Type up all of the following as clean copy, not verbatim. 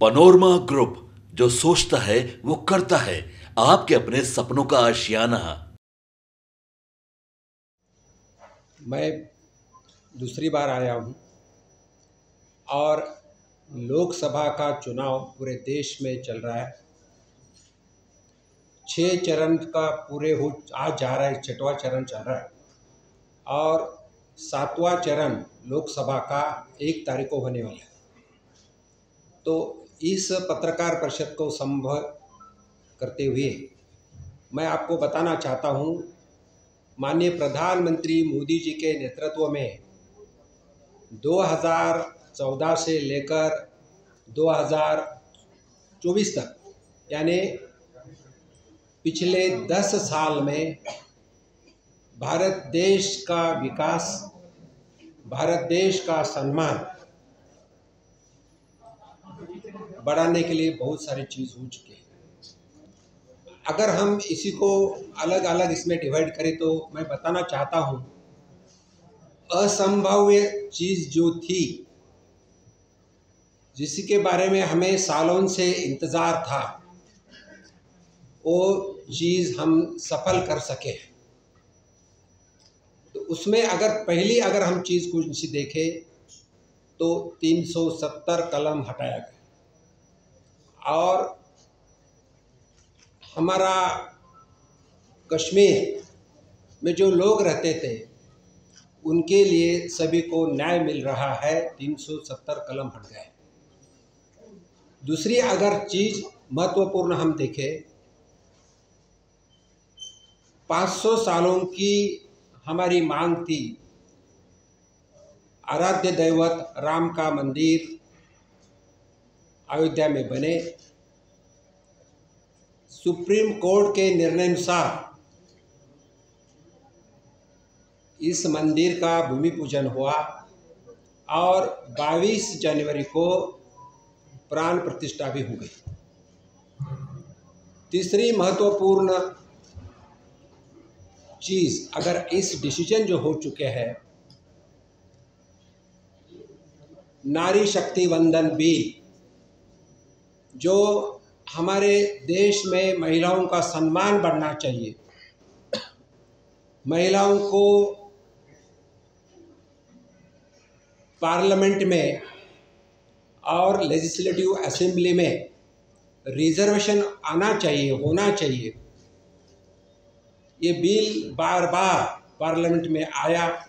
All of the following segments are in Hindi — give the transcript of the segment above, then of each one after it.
पनोरमा ग्रुप, जो सोचता है वो करता है। आपके अपने सपनों का आशियाना। मैं दूसरी बार आया हूँ और लोकसभा का चुनाव पूरे देश में चल रहा है। 6 चरण का पूरे हो आज जा रहा है, 6वां चरण चल रहा है और 7वां चरण लोकसभा का 1 तारीख को होने वाला है। तो इस पत्रकार परिषद को संबोधित करते हुए मैं आपको बताना चाहता हूँ, माननीय प्रधानमंत्री मोदी जी के नेतृत्व में 2014 से लेकर 2024 तक, यानी पिछले 10 साल में भारत देश का विकास, भारत देश का सम्मान बढ़ाने के लिए बहुत सारी चीज़ हो चुकी है। अगर हम इसी को अलग अलग इसमें डिवाइड करें तो मैं बताना चाहता हूँ, असंभव चीज़ जो थी, जिसके बारे में हमें सालों से इंतज़ार था, वो चीज़ हम सफल कर सके। तो उसमें अगर हम चीज़ को इसी देखें तो 370 कलम हटाया गया और हमारा कश्मीर में जो लोग रहते थे उनके लिए सभी को न्याय मिल रहा है। 370 कलम हट गए। दूसरी अगर चीज़ महत्वपूर्ण हम देखें, 500 सालों की हमारी मांग थी, आराध्य दैवत राम का मंदिर अयोध्या में बने। सुप्रीम कोर्ट के निर्णय अनुसार इस मंदिर का भूमि पूजन हुआ और 22 जनवरी को प्राण प्रतिष्ठा भी हो गई। तीसरी महत्वपूर्ण चीज़, अगर इस डिसीजन जो हो चुके हैं, नारी शक्ति वंदन बिल, जो हमारे देश में महिलाओं का सम्मान बढ़ना चाहिए, महिलाओं को पार्लियामेंट में और लेजिस्लेटिव असेंबली में रिजर्वेशन आना चाहिए, होना चाहिए। ये बिल बार बार पार्लियामेंट में आया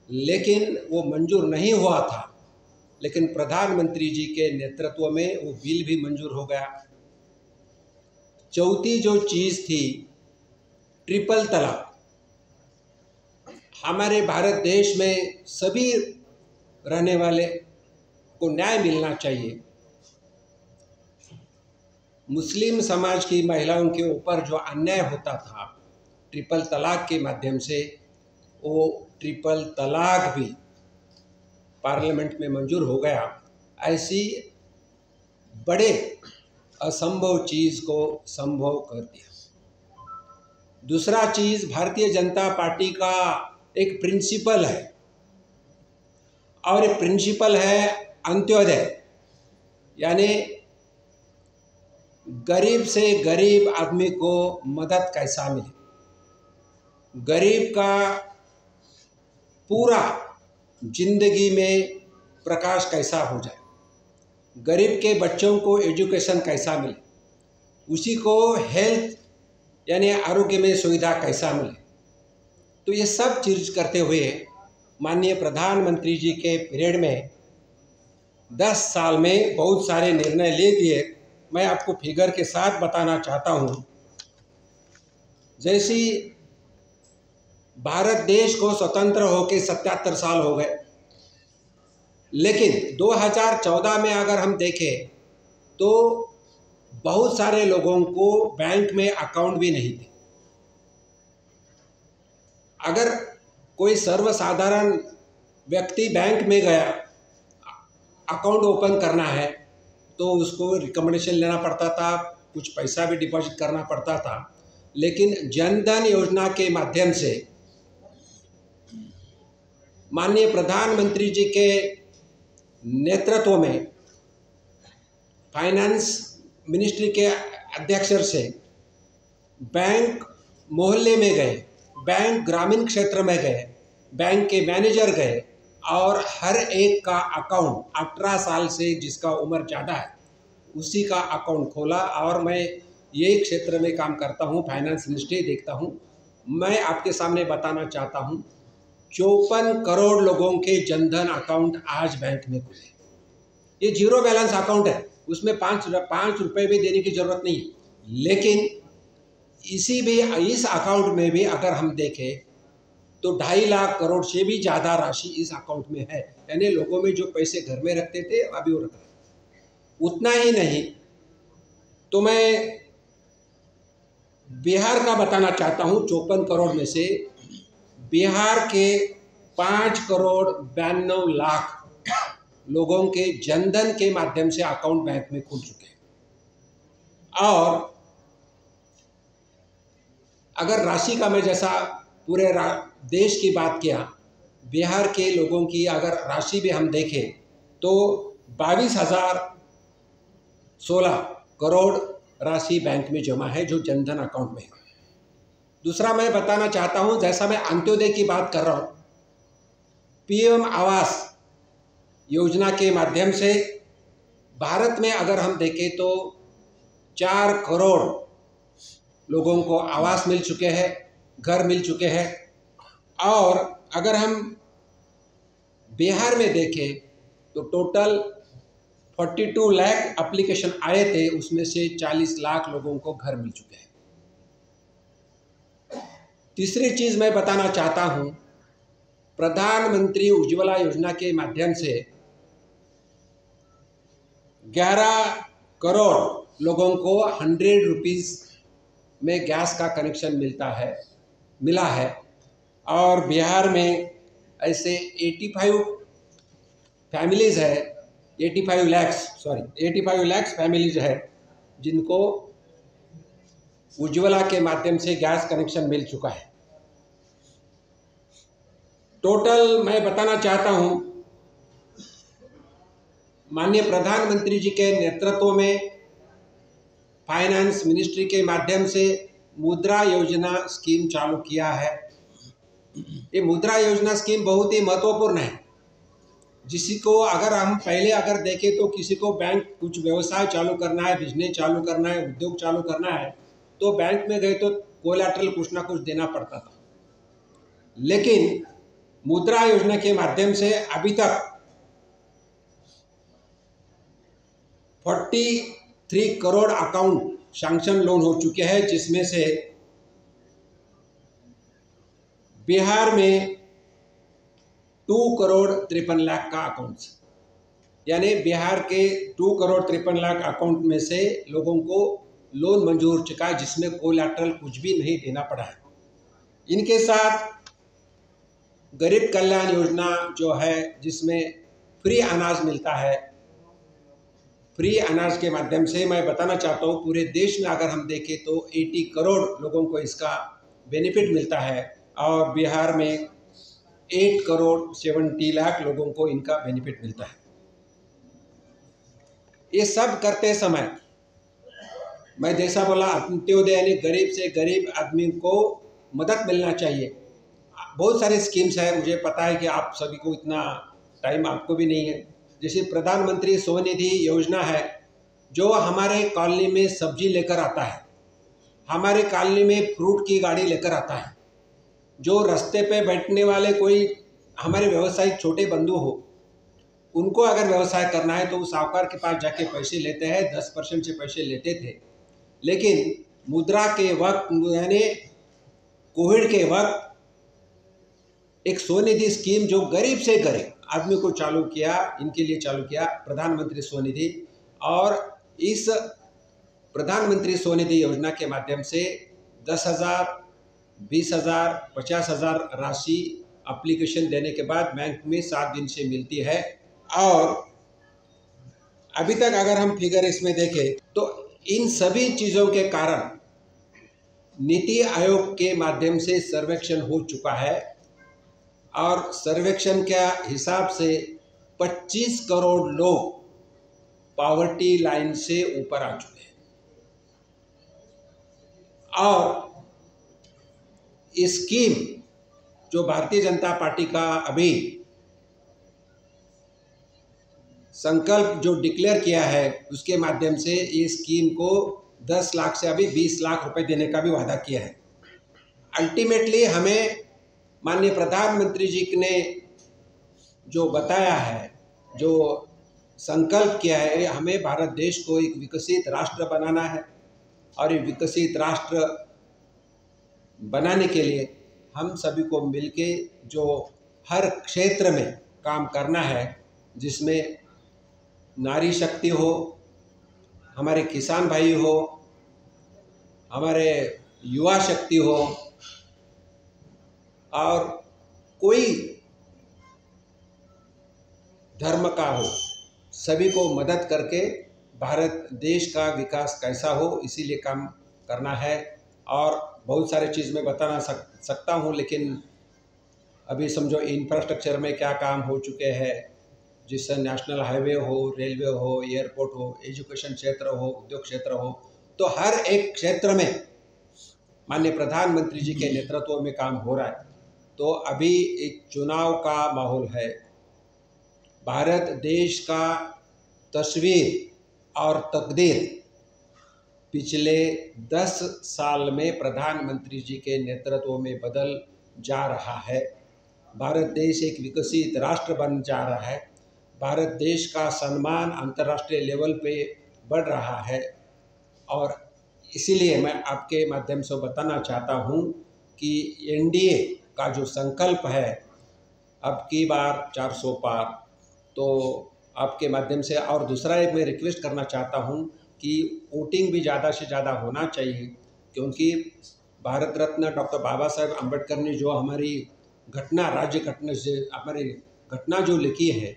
लेकिन वो मंजूर नहीं हुआ था, लेकिन प्रधानमंत्री जी के नेतृत्व में वो बिल भी मंजूर हो गया। चौथी जो चीज़ थी, ट्रिपल तलाक। हमारे भारत देश में सभी रहने वाले को न्याय मिलना चाहिए। मुस्लिम समाज की महिलाओं के ऊपर जो अन्याय होता था ट्रिपल तलाक के माध्यम से, वो ट्रिपल तलाक भी पार्लियामेंट में मंजूर हो गया। ऐसी बड़े असंभव चीज़ को संभव कर दिया। दूसरा चीज़, भारतीय जनता पार्टी का एक प्रिंसिपल है और ये प्रिंसिपल है अंत्योदय, यानी गरीब से गरीब आदमी को मदद कैसा मिले, गरीब का पूरा जिंदगी में प्रकाश कैसा हो जाए, गरीब के बच्चों को एजुकेशन कैसा मिले, उसी को हेल्थ यानी आरोग्य में सुविधा कैसा मिले। तो ये सब चीज़ करते हुए माननीय प्रधानमंत्री जी के पीरियड में 10 साल में बहुत सारे निर्णय ले दिए। मैं आपको फिगर के साथ बताना चाहता हूँ। जैसी भारत देश को स्वतंत्र होकर 77 साल हो गए, लेकिन 2014 में अगर हम देखें तो बहुत सारे लोगों को बैंक में अकाउंट भी नहीं थे। अगर कोई सर्वसाधारण व्यक्ति बैंक में गया अकाउंट ओपन करना है तो उसको रिकमेंडेशन लेना पड़ता था, कुछ पैसा भी डिपॉजिट करना पड़ता था। लेकिन जनधन योजना के माध्यम से माननीय प्रधानमंत्री जी के नेतृत्व में फाइनेंस मिनिस्ट्री के अध्यक्ष से बैंक मोहल्ले में गए, बैंक ग्रामीण क्षेत्र में गए, बैंक के मैनेजर गए और हर एक का अकाउंट 18 साल से जिसका उम्र ज़्यादा है उसी का अकाउंट खोला। और मैं ये क्षेत्र में काम करता हूँ, फाइनेंस मिनिस्ट्री देखता हूँ। मैं आपके सामने बताना चाहता हूँ 54 करोड़ लोगों के जनधन अकाउंट आज बैंक में खुले। ये जीरो बैलेंस अकाउंट है, उसमें पाँच रुपये भी देने की ज़रूरत नहीं है। लेकिन इस अकाउंट में भी अगर हम देखें तो 2.5 लाख करोड़ से भी ज़्यादा राशि इस अकाउंट में है। यानी लोगों में जो पैसे घर में रखते थे अभी वो रख रहे हैं। उतना ही नहीं तो मैं बिहार का बताना चाहता हूँ। 54 करोड़ में से बिहार के 5 करोड़ 92 लाख लोगों के जनधन के माध्यम से अकाउंट बैंक में खुल चुके हैं। और अगर राशि का मैं जैसा पूरे देश की बात किया, बिहार के लोगों की अगर राशि भी हम देखें तो 22,016 करोड़ राशि बैंक में जमा है जो जनधन अकाउंट में है। दूसरा मैं बताना चाहता हूं, जैसा मैं अंत्योदय की बात कर रहा हूं, पीएम आवास योजना के माध्यम से भारत में अगर हम देखें तो 4 करोड़ लोगों को आवास मिल चुके हैं, घर मिल चुके हैं। और अगर हम बिहार में देखें तो टोटल 42 लाख एप्लीकेशन आए थे, उसमें से 40 लाख लोगों को घर मिल चुके हैं। तीसरी चीज़ मैं बताना चाहता हूँ, प्रधानमंत्री उज्ज्वला योजना के माध्यम से 11 करोड़ लोगों को 100 रुपीज़ में गैस का कनेक्शन मिला है। और बिहार में ऐसे 85 फैमिलीज़ है, 85 लाख फैमिलीज है जिनको उज्ज्वला के माध्यम से गैस कनेक्शन मिल चुका है। टोटल मैं बताना चाहता हूं, माननीय प्रधानमंत्री जी के नेतृत्व में फाइनेंस मिनिस्ट्री के माध्यम से मुद्रा योजना स्कीम चालू किया है। ये मुद्रा योजना स्कीम बहुत ही महत्वपूर्ण है। जिसको अगर हम पहले अगर देखें तो किसी को बैंक कुछ व्यवसाय चालू करना है, बिजनेस चालू करना है, उद्योग चालू करना है तो बैंक में गए तो कोलैटरल कुछ ना कुछ देना पड़ता था। लेकिन मुद्रा योजना के माध्यम से अभी तक 43 करोड़ अकाउंट सैंक्शन लोन हो चुके हैं, जिसमें से बिहार में 2 करोड़ 53 लाख का अकाउंट, यानी बिहार के 2 करोड़ 53 लाख अकाउंट में से लोगों को लोन मंजूर चुका है, जिसमें कोलैटरल कुछ भी नहीं देना पड़ा है। इनके साथ गरीब कल्याण योजना जो है जिसमें फ्री अनाज मिलता है, फ्री अनाज के माध्यम से मैं बताना चाहता हूँ पूरे देश में अगर हम देखें तो 80 करोड़ लोगों को इसका बेनिफिट मिलता है। और बिहार में 8 करोड़ 70 लाख लोगों को इनका बेनिफिट मिलता है। ये सब करते समय मैं जैसा बोला, अंत्योदय यानी गरीब से गरीब आदमी को मदद मिलना चाहिए। बहुत सारे स्कीम्स है, मुझे पता है कि आप सभी को इतना टाइम आपको भी नहीं है। जैसे प्रधानमंत्री स्वनिधि योजना है जो हमारे कॉलोनी में सब्जी लेकर आता है, हमारे कॉलोनी में फ्रूट की गाड़ी लेकर आता है। जो रास्ते पे बैठने वाले कोई हमारे व्यवसायिक छोटे बंधु हो, उनको अगर व्यवसाय करना है तो साहूकार के पास जाके पैसे लेते हैं, 10% से पैसे लेते थे। लेकिन मुद्रा के वक्त यानी कोविड के वक्त एक स्वनिधि स्कीम जो गरीब से गरीब आदमी को चालू किया, इनके लिए चालू किया प्रधानमंत्री स्वनिधि। और इस प्रधानमंत्री स्वनिधि योजना के माध्यम से 10,000, 20,000, 50,000 राशि एप्लीकेशन देने के बाद बैंक में 7 दिन से मिलती है। और अभी तक अगर हम फिगर इसमें देखें तो इन सभी चीज़ों के कारण नीति आयोग के माध्यम से सर्वेक्षण हो चुका है और सर्वेक्षण के हिसाब से 25 करोड़ लोग पॉवर्टी लाइन से ऊपर आ चुके हैं। और स्कीम जो भारतीय जनता पार्टी का अभी संकल्प जो डिक्लेयर किया है, उसके माध्यम से ये स्कीम को 10 लाख से अभी 20 लाख रुपए देने का भी वादा किया है। अल्टीमेटली हमें माननीय प्रधानमंत्री जी ने जो बताया है, जो संकल्प किया है, हमें भारत देश को एक विकसित राष्ट्र बनाना है। और ये विकसित राष्ट्र बनाने के लिए हम सभी को मिलके जो हर क्षेत्र में काम करना है, जिसमें नारी शक्ति हो, हमारे किसान भाई हो, हमारे युवा शक्ति हो, और कोई धर्म का हो, सभी को मदद करके भारत देश का विकास कैसा हो, इसीलिए काम करना है। और बहुत सारे चीज़ मैं बताना सकता हूँ, लेकिन अभी समझो इंफ्रास्ट्रक्चर में क्या काम हो चुके हैं, जिससे नेशनल हाईवे हो, रेलवे हो, एयरपोर्ट हो, एजुकेशन क्षेत्र हो, उद्योग क्षेत्र हो, तो हर एक क्षेत्र में माननीय प्रधानमंत्री जी के नेतृत्व में काम हो रहा है। तो अभी एक चुनाव का माहौल है। भारत देश का तस्वीर और तकदीर पिछले 10 साल में प्रधानमंत्री जी के नेतृत्व में बदल जा रहा है। भारत देश एक विकसित राष्ट्र बन जा रहा है। भारत देश का सम्मान अंतर्राष्ट्रीय लेवल पे बढ़ रहा है। और इसीलिए मैं आपके माध्यम से बताना चाहता हूँ कि एनडीए का जो संकल्प है, अब की बार 400 पार, तो आपके माध्यम से और दूसरा एक मैं रिक्वेस्ट करना चाहता हूँ कि वोटिंग भी ज़्यादा से ज़्यादा होना चाहिए, क्योंकि भारत रत्न डॉक्टर बाबा साहेब अम्बेडकर ने जो हमारी घटना, राज्य घटना से हमारी घटना जो लिखी है,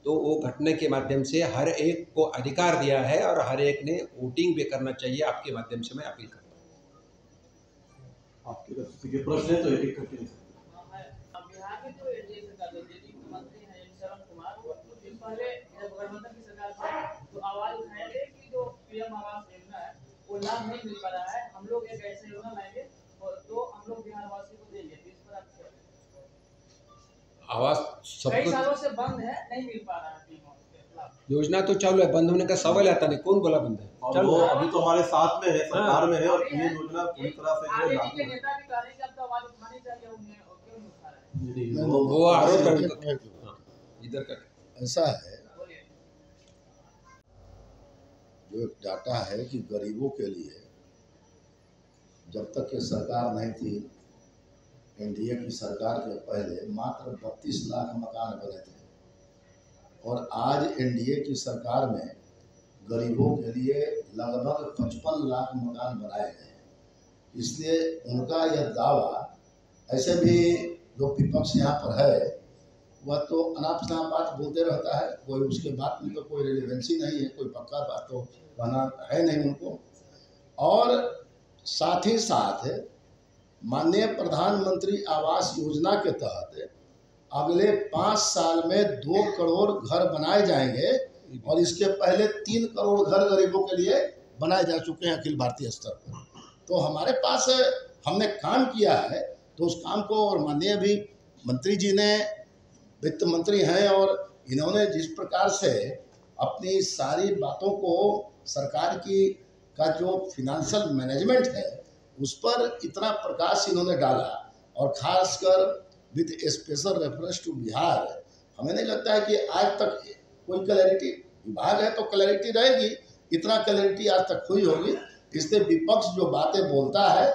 तो वो घटना के माध्यम से हर एक को अधिकार दिया है और हर एक ने वोटिंग भी करना चाहिए। आपके माध्यम से मैं अपील करता हूँ। आपके प्रश्न है तो एक करके बिहार में जो एनडीए सरकार मंत्री हैं शरण कुमार, वो कुछ दिन पहले जब गठबंधन की सरकार थी तो आवाज उठाए थे कि जो पीएम आवास योजना है वो लाभ नहीं मिल पा रहा है, हम लोग एक ऐसे योजना लाएंगे और तो हम लोग बिहार वासी को देंगे। इस पर आप आवाज कई सबको सालों से बंद है, नहीं मिल पा रहा है योजना तो चालू है, बंद होने का सवाल आता नहीं। कौन बोला बंद है? और वो अभी तो हमारे साथ में है, सरकार में है, और ये योजना पूरी तरह से जो आरजेडी के नेता भी कह रहे हैं कि अब तो आवाज उठानी चाहिए उन्हें, और क्यों नहीं उठा रहे हैं? वो आरोप है इधर का। ऐसा है, जो एक डाटा है कि गरीबों के लिए जब तक ये सरकार नहीं थी, एनडीए की सरकार के पहले मात्र 32 लाख मकान बने थे, और आज एनडीए की सरकार में गरीबों के लिए लगभग 55 लाख मकान बनाए गए हैं। इसलिए उनका यह दावा, ऐसे भी जो विपक्ष यहाँ पर है वह तो अनाप शनाप बात बोलते रहता है, कोई उसके बात में तो कोई रिलेवेंसी नहीं है, कोई पक्का बात तो कहना है नहीं उनको। और साथ ही साथ माननीय प्रधानमंत्री आवास योजना के तहत अगले 5 साल में 2 करोड़ घर बनाए जाएंगे, और इसके पहले 3 करोड़ घर गरीबों के लिए बनाए जा चुके हैं अखिल भारतीय स्तर पर। तो हमारे पास हमने काम किया है, तो उस काम को, और माननीय भी मंत्री जी ने, वित्त मंत्री हैं, और इन्होंने जिस प्रकार से अपनी सारी बातों को सरकार की का जो फिनेंशियल मैनेजमेंट है उस पर इतना प्रकाश इन्होंने डाला, और ख़ासकर with special reference to Bihar, हमें नहीं लगता है कि आज तक कोई क्लैरिटी, विभाग है तो क्लैरिटी रहेगी, इतना क्लैरिटी आज तक हुई होगी। इसलिए विपक्ष जो बातें बोलता है,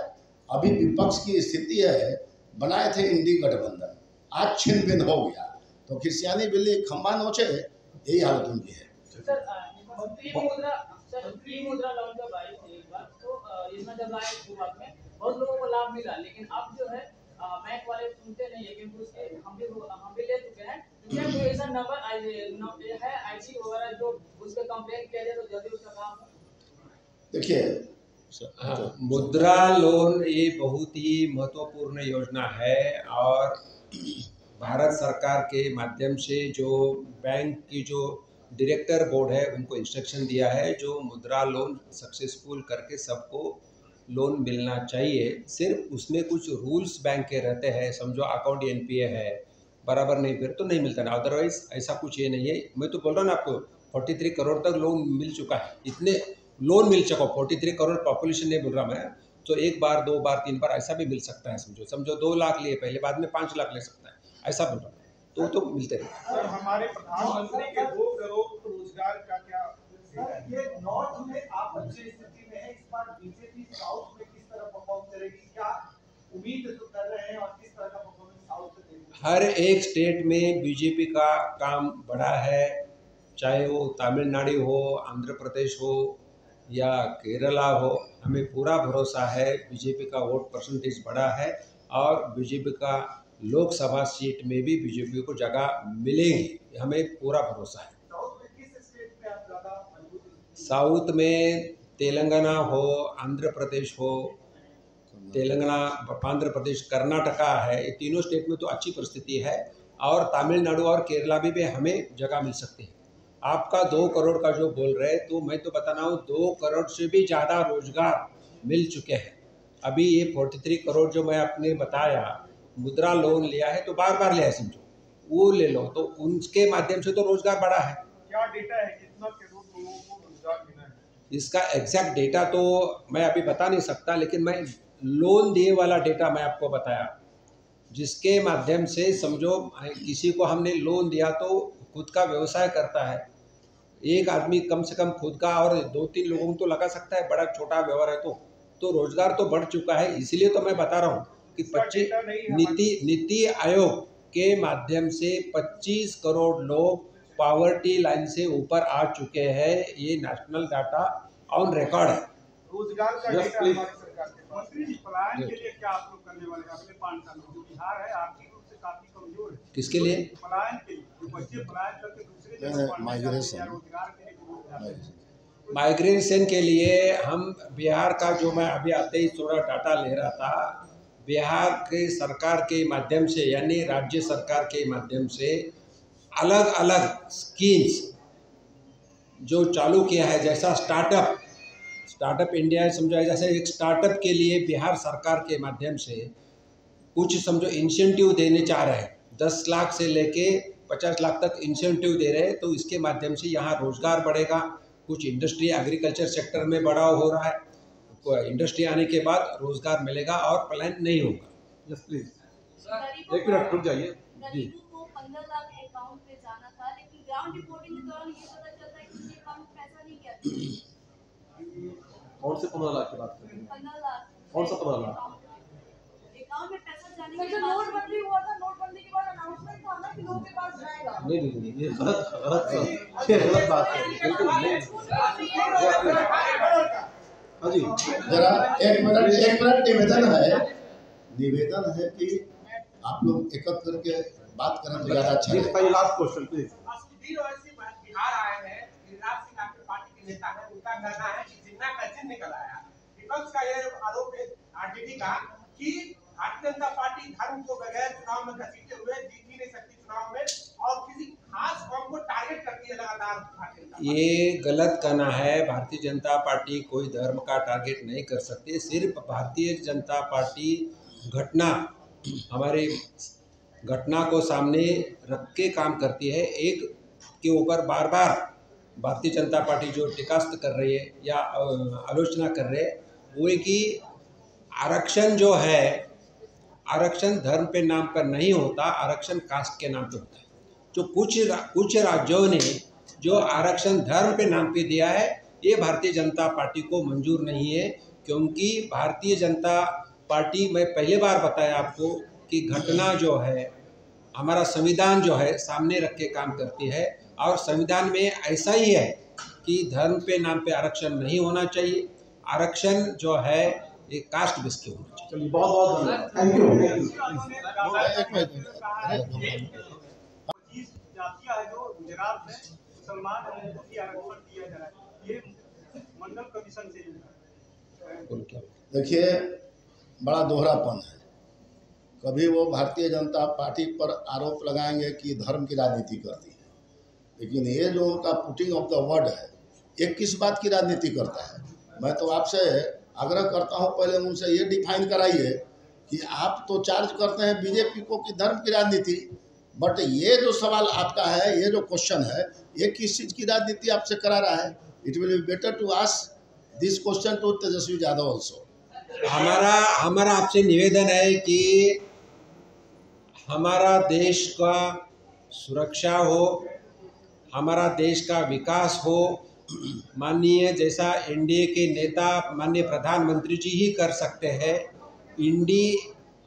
अभी विपक्ष की स्थिति है, बनाए थे इंडी गठबंधन, आज छिन भिन हो गया, तो खिसियानी बिल्ली खम्बा नोचे, यही हालत उनकी है। प्री मुद्रा लोन जब आई थी एक बार, तो इसमें जब आए शुरुआत में बहुत लोगों को लाभ मिला, लेकिन अब जो है बैंक वाले सुनते नहीं है, क्योंकि उसके हम भी ले चुके हैं, क्योंकि कोई ऐसा नंबर है आईसी वगैरह जो उसके कंप्लेन किया जाए तो जल्दी उसका काम। देखिए, मुद्रा लोन ये बहुत ही महत्वपूर्ण योजना है, और भारत सरकार के माध्यम से जो बैंक की जो डायरेक्टर बोर्ड है उनको इंस्ट्रक्शन दिया है जो मुद्रा लोन सक्सेसफुल करके सबको लोन मिलना चाहिए। सिर्फ उसमें कुछ रूल्स बैंक के रहते हैं, समझो अकाउंट एनपीए है बराबर नहीं फिर तो नहीं मिलता ना, अदरवाइज ऐसा कुछ ये नहीं है। मैं तो बोल रहा हूँ ना आपको 43 करोड़ तक लोन मिल चुका है, इतने लोन मिल चुका। 43 करोड़ पॉपुलेशन नहीं बोल रहा मैं, तो एक बार 2 बार 3 बार ऐसा भी मिल सकता है। समझो 2 लाख लिए पहले, बाद में 5 लाख ले सकता है, ऐसा बोल रहा हूँ। तो मिलते रहे। सर हमारे प्रधानमंत्री के 2 करोड़ रोजगार का क्या सर, ये नॉर्थ में आप अच्छी स्थिति में है, इस बार बीजेपी साउथ में किस तरह परफॉर्म करेगी, क्या उम्मीद तो कर रहे हैं और किस तरह का परफॉर्मेंस साउथ से देंगे? हर एक स्टेट में बीजेपी का काम बड़ा है, चाहे वो तमिलनाडु हो, आंध्र प्रदेश हो या केरला हो। हमें पूरा भरोसा है बीजेपी का वोट परसेंटेज बड़ा है और बीजेपी का लोकसभा सीट में भी बीजेपी को जगह मिलेगी, हमें पूरा भरोसा है। साउथ में किस स्टेट में आप ज्यादा मजबूत हैं? साउथ में तेलंगाना हो, आंध्र प्रदेश हो, तेलंगाना, आंध्र प्रदेश, कर्नाटका है, ये तीनों स्टेट में तो अच्छी परिस्थिति है और तमिलनाडु और केरला में भी हमें जगह मिल सकती है। आपका 2 करोड़ का जो बोल रहे हैं, तो मैं तो बता रहा हूँ 2 करोड़ से भी ज़्यादा रोजगार मिल चुके हैं। अभी ये 43 करोड़ जो मैं आपने बताया मुद्रा लोन लिया है तो बार बार लिया है, समझो वो ले लो, तो उनके माध्यम से तो रोजगार बढ़ा है। क्या डेटा है कितना करोड़ लोगों को रोजगार मिला है? इसका एग्जैक्ट डेटा तो मैं अभी बता नहीं सकता, लेकिन मैं लोन दिए वाला डेटा मैं आपको बताया, जिसके माध्यम से समझो किसी को हमने लोन दिया तो खुद का व्यवसाय करता है, एक आदमी कम से कम खुद का और 2-3 लोगों को तो लगा सकता है, बड़ा छोटा व्यवहार है तो रोजगार तो बढ़ चुका है। इसलिए तो मैं बता रहा हूँ कि 25 नीति आयोग के माध्यम से 25 करोड़ लोग पॉवर्टी लाइन से ऊपर आ चुके हैं, ये नेशनल डाटा ऑन रिकॉर्ड है। रोजगार का डेटा हमारी सरकार के पास। मंत्री जी, पलायन के लिए क्या आप लोग करने वाले हैं अगले 5 साल में? जो बिहार है आर्थिक रूप से काफी कमजोर है, किसके लिए? पलायन के लिए, जो बच्चे पलायन करके दूसरे जगह पढ़ने जाते हैं या रोजगार के लिए दूर जाते हैं। माइग्रेशन के लिए हम बिहार का जो मैं अभी आते ही थोड़ा डाटा ले रहा था, बिहार के सरकार के माध्यम से यानी राज्य सरकार के माध्यम से अलग अलग स्कीम्स जो चालू किया है, जैसा स्टार्टअप इंडिया समझो, जैसे एक स्टार्टअप के लिए बिहार सरकार के माध्यम से कुछ समझो इंसेंटिव देने चाह रहे हैं, 10 लाख से लेके 50 लाख तक इंसेंटिव दे रहे हैं। तो इसके माध्यम से यहाँ रोजगार बढ़ेगा, कुछ इंडस्ट्री एग्रीकल्चर सेक्टर में बढ़ाव हो रहा है, इंडस्ट्री आने के बाद रोजगार मिलेगा और पलायन नहीं होगा। यस प्लीज, एक मिनट रुक जाइए जी। गरीबों को 15 लाख अकाउंट पे जाना था, लेकिन ग्राउंड रिपोर्टिंग के दौरान ये पता चलता है कि ये अकाउंट में पैसा नहीं गया। कौन से 15 लाख की बात कर रहे हैं? 15 लाख कौन सा 15 लाख? अकाउंट में पैसा जाने के बाद नोटबंदी हुआ था, नोटबंदी के बाद अनाउंसमेंट था ना कि लोगों के पास जाएगा। नहीं, ये गलत बात है, बिल्कुल नहीं। हाँ जी, जरा एक मिनट निवेदन है कि आप लोग एकत्र करके बात करें तो ज्यादा अच्छा है। पहले लास्ट क्वेश्चन प्लीज। बिहार आए हैं, गिरिराज सिंह आपके पार्टी के नेता है, उनका कहना है कि जिन्ना का चिन्ह निकल आया। विपक्ष का ये आरोप है आरजेडी का कि भारतीय जनता पार्टी धर्म को बगैर चुनाव में घसीटते हुए जीत ही नहीं सकती चुनाव में और किसी खास कौम को टारगेट करती है लगातार। ये गलत कहना है। भारतीय जनता पार्टी कोई धर्म का टारगेट नहीं कर सकती। सिर्फ भारतीय जनता पार्टी हमारे घटना को सामने रख के काम करती है। एक के ऊपर बार बार भारतीय जनता पार्टी जो टिकास्त कर रही है या आलोचना कर रहे हैं वो है कि आरक्षण जो है, आरक्षण धर्म पे नाम पर नहीं होता, आरक्षण कास्ट के नाम पे होता है। जो कुछ राज्यों ने जो आरक्षण धर्म पे नाम पे दिया है, ये भारतीय जनता पार्टी को मंजूर नहीं है। क्योंकि भारतीय जनता पार्टी, मैं पहले बार बताया आपको कि घटना जो है, हमारा संविधान जो है सामने रख के काम करती है और संविधान में ऐसा ही है कि धर्म पे नाम पे आरक्षण नहीं होना चाहिए। आरक्षण जो है ये कास्ट बेस के होना चाहिए। चलिए, बहुत बहुत धन्यवाद, थैंक यू। 25 जातियां है जो गुजरात में मुसलमान है, उनको भी आरक्षण दिया जा रहा है, ये मंडल कमीशन से जुड़ा है। देखिए, बड़ा दोहरापन है। कभी वो भारतीय जनता पार्टी पर आरोप लगाएंगे कि धर्म की राजनीति करती है, लेकिन ये जो उनका पुटिंग ऑफ द वर्ड है, ये किस बात की राजनीति करता है? मैं तो आपसे आग्रह करता हूँ, पहले उनसे ये डिफाइन कराइए कि आप तो चार्ज करते हैं बीजेपी को कि धर्म की राजनीति, बट ये जो सवाल आपका है, ये जो क्वेश्चन है, ये किस चीज़ की राजनीति आपसे करा रहा है? It will be better to ask this question to Tejashwi Yadav also. हमारा आपसे निवेदन है कि हमारा देश का सुरक्षा हो, हमारा देश का विकास हो, माननीय जैसा एनडीए के नेता माननीय प्रधानमंत्री जी ही कर सकते हैं। इंडी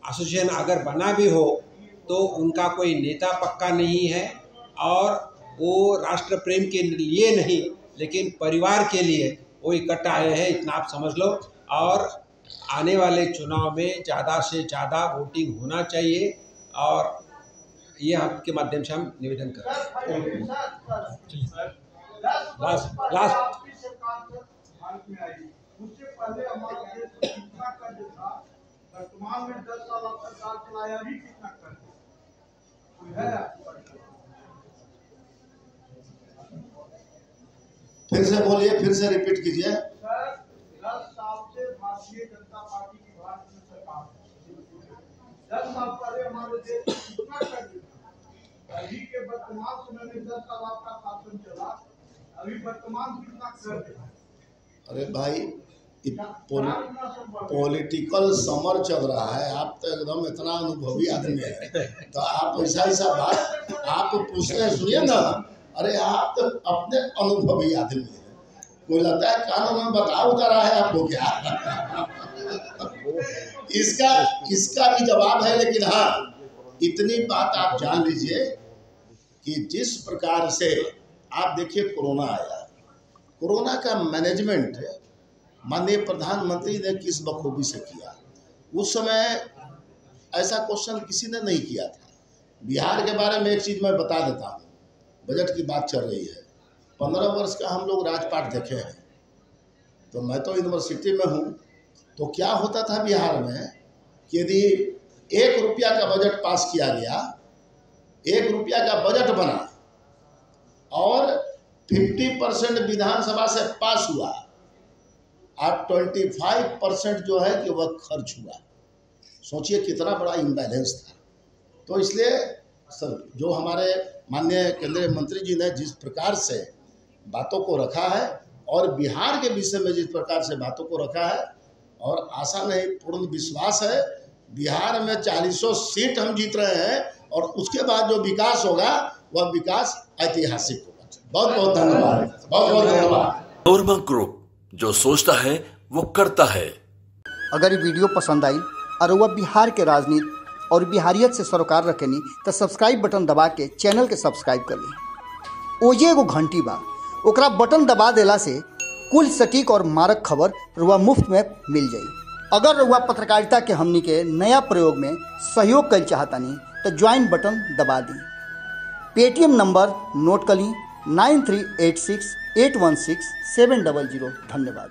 एसोसिएशन अगर बना भी हो तो उनका कोई नेता पक्का नहीं है, और वो राष्ट्र प्रेम के लिए नहीं लेकिन परिवार के लिए वो इकट्ठा आए हैं, इतना आप समझ लो। और आने वाले चुनाव में ज़्यादा से ज़्यादा वोटिंग होना चाहिए, और ये आपके माध्यम से हम निवेदन कर रहे हैं। लास्ट उससे पहले हमारा देश कितना कर्ज था, वर्तमान में 10 साल अब सरकार चलाया, अभी कितना कर्ज है? फिर से बोलिए, फिर से रिपीट कीजिए। सर, 10 साल से भारतीय जनता पार्टी की भारत में सरकार, 10 साल पहले हमारे देश में कितना कर्ज था, अभी के वर्तमान समय में 10 साल आपका शासन चला, अभी वर्तमान कितना कर्ज है? अरे भाई, पॉलिटिकल समर चल रहा है, आप तो एकदम इतना अनुभवी आदमी है, तो आप ऐसा बात आप पूछते हैं, सुनिए ना। अरे आप तो अपने अनुभवी आदमी है, कोई लगता है कानून में बताओ रहा है आपको क्या? इसका भी जवाब है, लेकिन हाँ, इतनी बात आप जान लीजिए कि जिस प्रकार से आप देखिए कोरोना आया, कोरोना का मैनेजमेंट माननीय प्रधानमंत्री ने किस बखूबी से किया। उस समय ऐसा क्वेश्चन किसी ने नहीं किया था। बिहार के बारे में एक चीज़ मैं बता देता हूँ, बजट की बात चल रही है, 15 वर्ष का हम लोग राजपाट देखे हैं, तो मैं तो यूनिवर्सिटी में हूँ, तो क्या होता था बिहार में कि यदि 1 रुपया का बजट पास किया गया, 1 रुपया का बजट बना और 50% विधानसभा से पास हुआ और 25% जो है कि वह खर्च हुआ। सोचिए कितना बड़ा इम्बैलेंस था। तो इसलिए सर, जो हमारे माननीय केंद्रीय मंत्री जी ने जिस प्रकार से बातों को रखा है और बिहार के विषय में जिस प्रकार से बातों को रखा है, और आशा नहीं पूर्ण विश्वास है, बिहार में 40 सीट हम जीत रहे हैं, और उसके बाद जो विकास होगा वह विकास ऐतिहासिक होगा। बहुत बहुत धन्यवाद, बहुत बहुत धन्यवाद। नोरमा ग्रुप, जो सोचता है वो करता है। अगर ये वीडियो पसंद आई और वह बिहार के राजनीति और बिहारियत से सरोकार रखेनी तो सब्सक्राइब बटन दबा के चैनल के सब्सक्राइब कर ली। ओजे एगो घंटी बा, ओकरा बटन दबा देला से कुल सटीक और मारक खबर रुआ मुफ्त में मिल जाई। अगर रुआ पत्रकारिता के हमनी के नया प्रयोग में सहयोग कर चाहतानी तो ज्वाइन बटन दबा दी। पेटीएम नंबर नोट कर ली 9386816700। धन्यवाद।